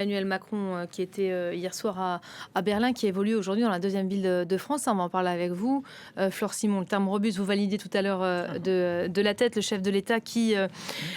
Emmanuel Macron, qui était hier soir à Berlin, qui évolue aujourd'hui dans la deuxième ville de France. On va en parler avec vous. Flore Simon, le terme robuste, vous validez tout à l'heure de la tête, le chef de l'État qui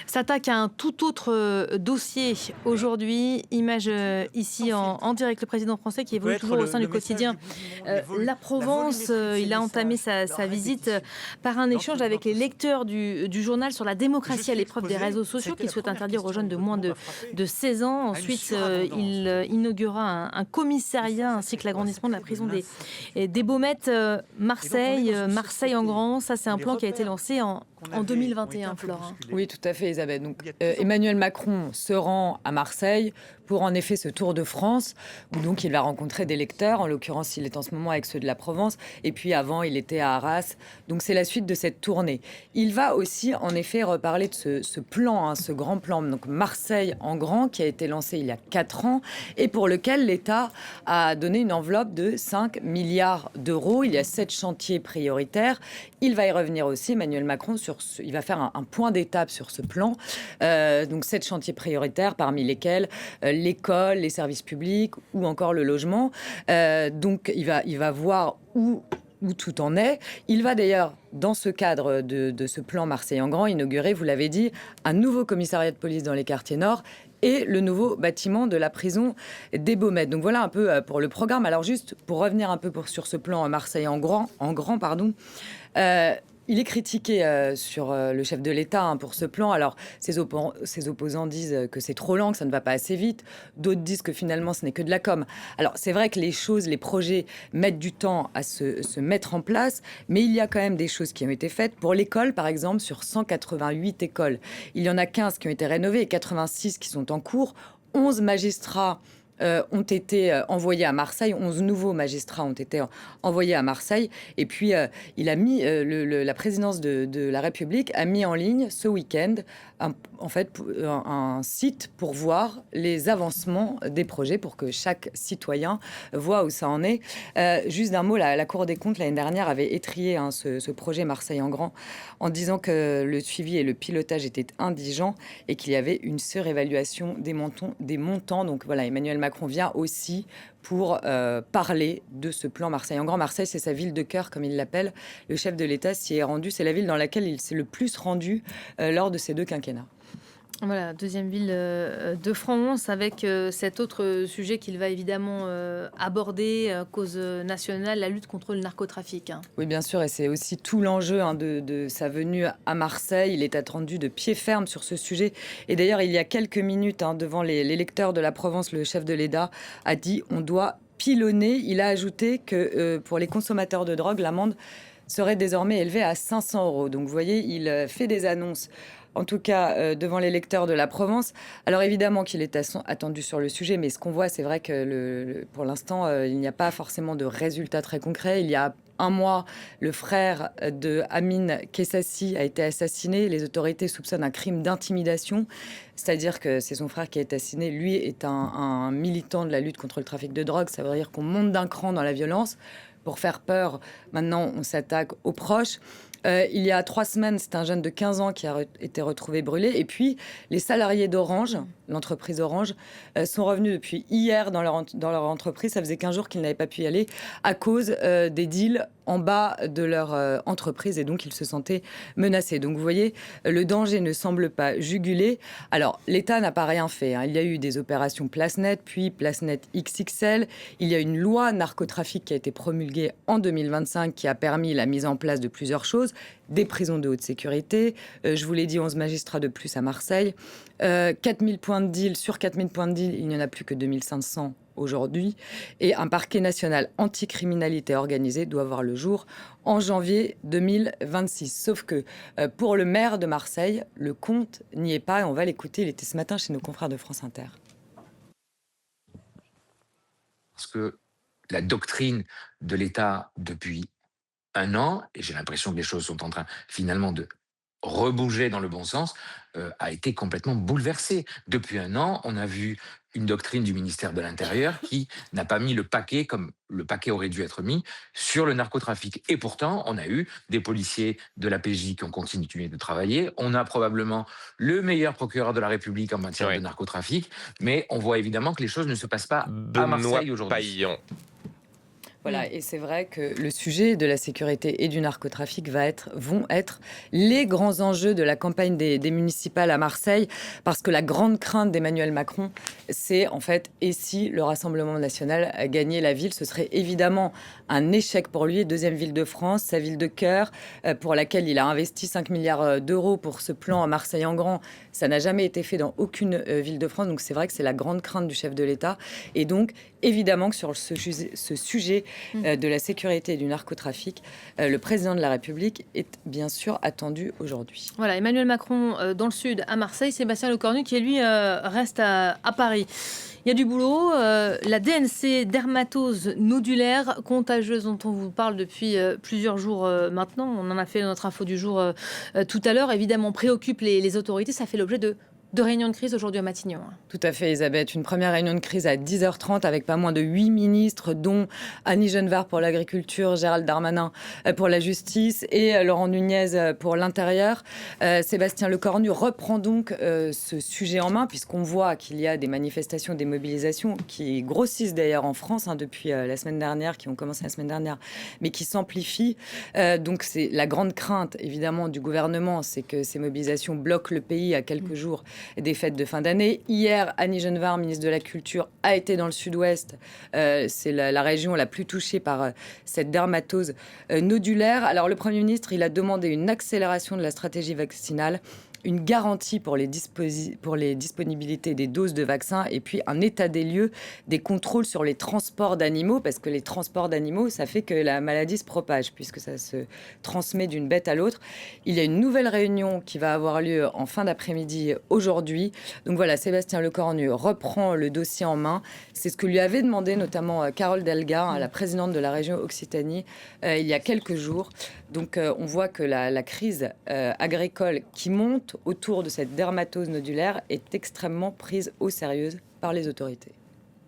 s'attaque à un tout autre dossier aujourd'hui. Image ici en direct, le président français qui Ça peut évolue être toujours au sein du le message quotidien du bout du monde, mais La la Provence. volumétrie de ces Il a entamé messages, sa leur visite répétition, par un échange avec les lecteurs du journal sur la je démocratie à suis l'épreuve des exposé, réseaux ça a sociaux été qu'il la souhaite première interdire aux question jeunes où de votre moins mot m'a frappé, de 16 ans. à une Ensuite, surabondance il inaugurera un et ça, commissariat ça ainsi crée que quoi? Ça l'agrandissement de la crée de prison l'insatisfaction des permanente Baumettes, et donc on est Marseille, dans une Marseille en société grand. Ça, c'est où un les plan qui a été repères lancé qu'on en avait ont été 2021, un peu Florent. bousculés. Oui, tout à fait, Isabelle. Donc, Il y a de plus en Emmanuel Macron se rend à Marseille pour en effet ce tour de France, où donc il va rencontrer des lecteurs. En l'occurrence, il est en ce moment avec ceux de la Provence. Et puis avant, il était à Arras. Donc, c'est la suite de cette tournée. Il va aussi, en effet, reparler de ce plan, ce grand plan, donc Marseille en grand, qui a été lancé il y a 4 ans et pour lequel l'État a donné une enveloppe de 5 milliards d'euros. Il y a 7 chantiers prioritaires. Il va y revenir aussi, Emmanuel Macron, il va faire un point d'étape sur ce plan. Donc 7 chantiers prioritaires, parmi lesquels l'école, les services publics ou encore le logement. Donc il va voir où tout en est. Il va d'ailleurs, dans ce cadre de ce plan Marseille en grand, inaugurer, vous l'avez dit, un nouveau commissariat de police dans les quartiers nord et le nouveau bâtiment de la prison des Baumettes. Donc voilà un peu pour le programme. Alors juste pour revenir un peu sur ce plan Marseille en grand, pardon. Euh, il est critiqué sur le chef de l'État pour ce plan. Alors, ses opposants disent que c'est trop lent, que ça ne va pas assez vite. D'autres disent que finalement, ce n'est que de la com. Alors, c'est vrai que les projets mettent du temps à se mettre en place, mais il y a quand même des choses qui ont été faites. Pour l'école, par exemple, sur 188 écoles, il y en a 15 qui ont été rénovées et 86 qui sont en cours. 11 magistrats ont été envoyés à Marseille. 11 nouveaux magistrats ont été envoyés à Marseille. Et puis, il a mis, la présidence de la République a mis en ligne ce week-end un site pour voir les avancements des projets, pour que chaque citoyen voit où ça en est. Juste d'un mot, la Cour des comptes, l'année dernière, avait étrié ce projet Marseille en grand en disant que le suivi et le pilotage étaient indigents et qu'il y avait une surévaluation des montants. Donc voilà, Emmanuel Macron vient aussi pour parler de ce plan Marseille en grand. Marseille, c'est sa ville de cœur, comme il l'appelle. Le chef de l'État s'y est rendu. C'est la ville dans laquelle il s'est le plus rendu lors de ces 2 quinquennats. Voilà, deuxième ville de France, avec cet autre sujet qu'il va évidemment aborder, cause nationale, la lutte contre le narcotrafic. Oui, bien sûr, et c'est aussi tout l'enjeu de sa venue à Marseille. Il est attendu de pied ferme sur ce sujet. Et d'ailleurs, il y a quelques minutes, devant les lecteurs de la Provence, le chef de l'État a dit on doit pilonner. Il a ajouté que pour les consommateurs de drogue, l'amende serait désormais élevée à 500 euros. Donc, vous voyez, il fait des annonces. En tout cas, devant les lecteurs de la Provence. Alors évidemment qu'il est attendu sur le sujet, mais ce qu'on voit, c'est vrai que pour l'instant, il n'y a pas forcément de résultats très concrets. Il y a un mois, le frère de Amine Kessassi a été assassiné. Les autorités soupçonnent un crime d'intimidation, c'est-à-dire que c'est son frère qui a été assassiné. Lui est un militant de la lutte contre le trafic de drogue. Ça veut dire qu'on monte d'un cran dans la violence. Pour faire peur, maintenant, on s'attaque aux proches. Il y a 3 semaines, c'est un jeune de 15 ans qui a été retrouvé brûlé. Et puis, les salariés d'Orange, l'entreprise Orange, sont revenus depuis hier dans leur entreprise. Ça faisait 15 jours qu'ils n'avaient pas pu y aller à cause des deals en bas de leur entreprise. Et donc, ils se sentaient menacés. Donc, vous voyez, le danger ne semble pas jugulé. Alors, l'État n'a pas rien fait. Il y a eu des opérations Place Net, puis Place Net XXL. Il y a une loi narcotrafic qui a été promulguée en 2025 qui a permis la mise en place de plusieurs choses. Des prisons de haute sécurité, je vous l'ai dit, 11 magistrats de plus à Marseille, 4000 points de deal, sur 4000 points de deal, il n'y en a plus que 2500 aujourd'hui, et un parquet national anticriminalité organisée doit voir le jour en janvier 2026. Sauf que pour le maire de Marseille, le compte n'y est pas, et on va l'écouter, il était ce matin chez nos confrères de France Inter. Parce que la doctrine de l'État depuis un an, et j'ai l'impression que les choses sont en train finalement de rebouger dans le bon sens, a été complètement bouleversé. Depuis 1 an, on a vu une doctrine du ministère de l'Intérieur qui n'a pas mis le paquet comme le paquet aurait dû être mis sur le narcotrafic. Et pourtant, on a eu des policiers de la PJ qui ont continué de travailler. On a probablement le meilleur procureur de la République en matière de narcotrafic, mais on voit évidemment que les choses ne se passent pas à Marseille aujourd'hui. Payan. Voilà, et c'est vrai que le sujet de la sécurité et du narcotrafic vont être les grands enjeux de la campagne des municipales à Marseille, parce que la grande crainte d'Emmanuel Macron, c'est en fait, et si le Rassemblement national gagnait la ville, ce serait évidemment un échec pour lui, deuxième ville de France, sa ville de cœur, pour laquelle il a investi 5 milliards d'euros pour ce plan à Marseille en grand. Ça n'a jamais été fait dans aucune ville de France, donc c'est vrai que c'est la grande crainte du chef de l'État. Et donc, évidemment que sur ce sujet de la sécurité et du narcotrafic, le président de la République est bien sûr attendu aujourd'hui. Voilà, Emmanuel Macron dans le sud, à Marseille, Sébastien Lecornu qui, lui, reste à Paris. Il y a du boulot. La DNC, dermatose nodulaire contagieuse, dont on vous parle depuis plusieurs jours maintenant. On en a fait notre info du jour tout à l'heure. Évidemment, préoccupe les autorités. Ça fait l'objet de réunions de crise aujourd'hui à Matignon. Tout à fait, Elisabeth. Une première réunion de crise à 10h30 avec pas moins de 8 ministres, dont Annie Genevard pour l'agriculture, Gérald Darmanin pour la justice et Laurent Nunez pour l'intérieur. Sébastien Lecornu reprend donc ce sujet en main, puisqu'on voit qu'il y a des manifestations, des mobilisations qui grossissent d'ailleurs en France depuis la semaine dernière, qui ont commencé la semaine dernière, mais qui s'amplifient. Donc c'est la grande crainte, évidemment, du gouvernement, c'est que ces mobilisations bloquent le pays à quelques jours des fêtes de fin d'année. Hier, Annie Genevard, ministre de la Culture, a été dans le sud-ouest. C'est la région la plus touchée par cette dermatose nodulaire. Alors, le Premier ministre, il a demandé une accélération de la stratégie vaccinale, une garantie pour les disponibilités des doses de vaccins et puis un état des lieux des contrôles sur les transports d'animaux, parce que les transports d'animaux, ça fait que la maladie se propage puisque ça se transmet d'une bête à l'autre. Il y a une nouvelle réunion qui va avoir lieu en fin d'après-midi aujourd'hui. Donc voilà, Sébastien Lecornu reprend le dossier en main. C'est ce que lui avait demandé notamment Carole Delga, la présidente de la région Occitanie, il y a quelques jours. Donc on voit que la crise agricole qui monte autour de cette dermatose nodulaire est extrêmement prise au sérieux par les autorités.